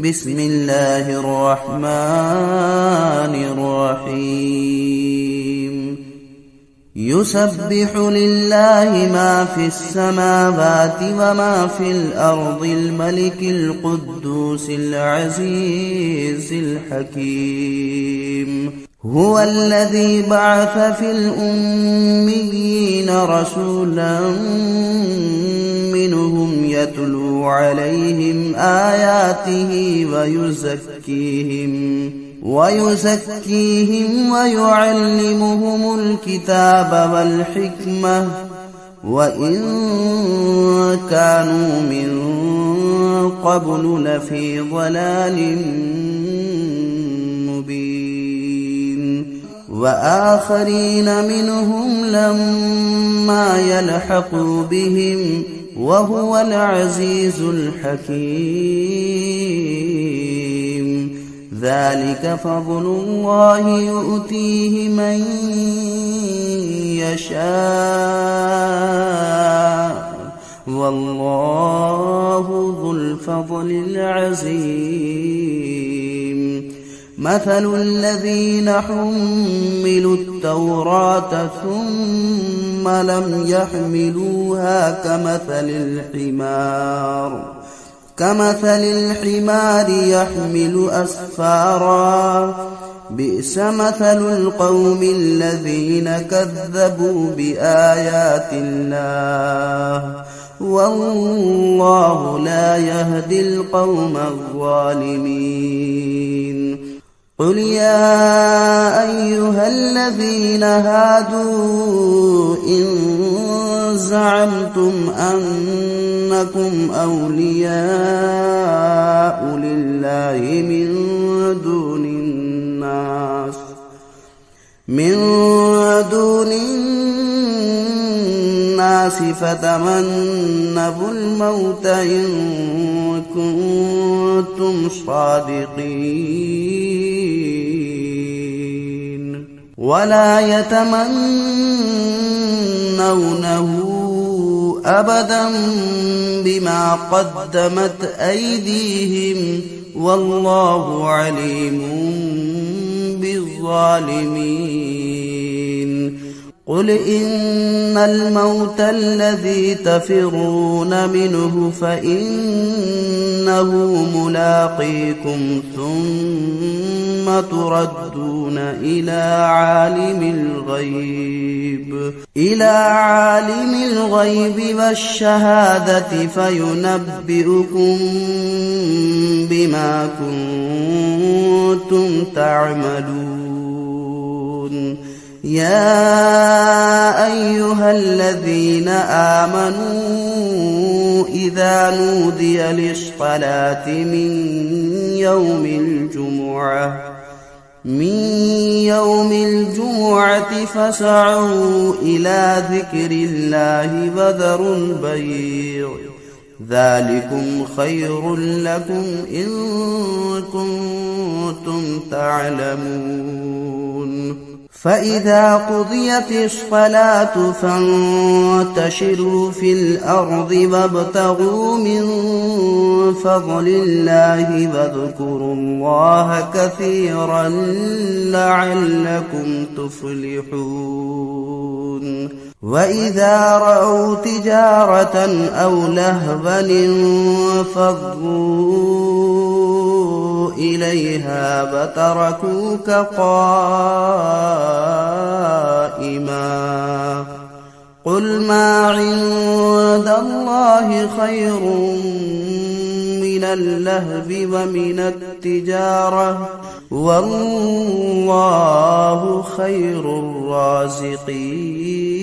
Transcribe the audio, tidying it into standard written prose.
بسم الله الرحمن الرحيم يسبح لله ما في السماوات وما في الأرض الملك القدوس العزيز الحكيم هو الذي بعث في الأميين رسولا منهم يتلو عليهم آياته ويزكيهم ويعلمهم الكتاب والحكمة وإن كانوا من قبل لفي ضلال مبين وآخرين منهم لما يلحقوا بهم وهو العزيز الحكيم ذلك فضل الله يؤتيه من يشاء والله ذو الفضل العظيم مثل الذين حملوا التوراة ثم لم يحملوها كمثل الحمار يحمل أسفارا بئس مثل القوم الذين كذبوا بآيات الله والله لا يهدي القوم الظالمين قل يا أيها الذين هادوا إن زعمتم أنكم أولياء لله من دون الناس فتمنوا الموت إن كنتم صادقين ولا يتمنونه أبدا بما قدمت أيديهم والله عليم بالظالمين قل إن الموت الذي تفرون منه فإنه ملاقيكم ثم تردون إلى عالم الغيب والشهادة فينبئكم بما كنتم تعملون يا أيها الذين آمنوا إذا نودي للصلاة من يوم الجمعة فاسعوا إلى ذكر الله وذروا البيع ذلكم خير لكم إن كنتم تعلمون فإذا قضيت الصلاة فانتشروا في الأرض وابتغوا من فضل الله واذكروا الله كثيرا لعلكم تفلحون وإذا رأوا تجارة أو لهوا انفضوا إليها وتركوك قائما قل ما عند الله خير من اللهو ومن التجارة والله خير الرازقين